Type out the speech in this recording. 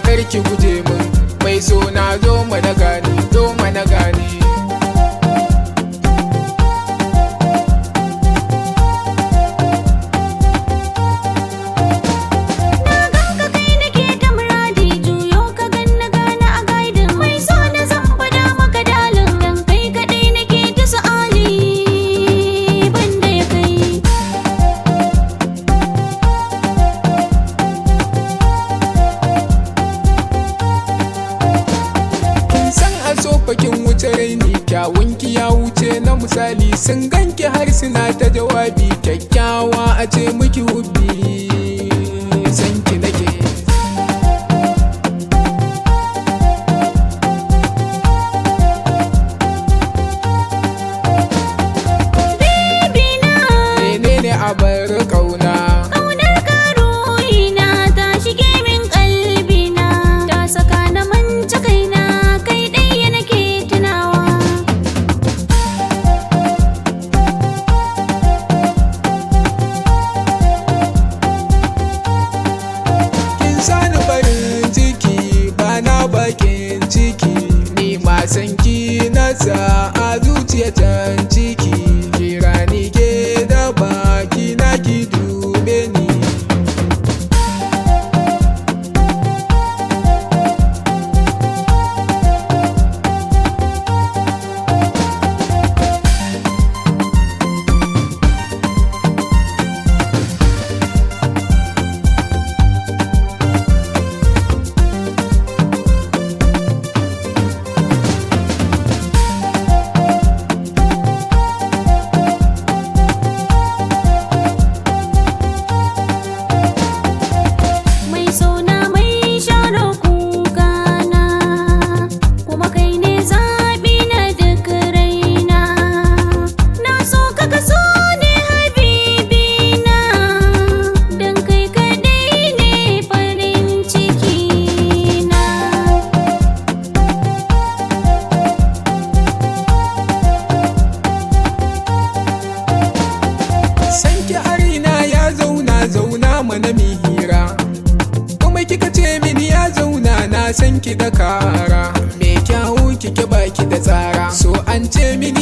karki guje min, mai so na zo mana gani, zo mana gani. Bakin wuce raini, kyawunki ya wuce na misali, sun ganki har suna ta jawabi, kyakkyawa a ce miki hubbi sanki nake. Menene abar kauna? Kaunar ka ruhina ta shige min kalbina, ta saka na manta kaina. Sani farin ciki bana bakin ciki, ni ma san ki nasa a zuciya can ciki, kira ni ke da baki na ki dube ni. Zauna mana mi hira, kuma kika ce mini ya zauna na san ki da kara, me kyawu kike baki da tsara, so an ce mini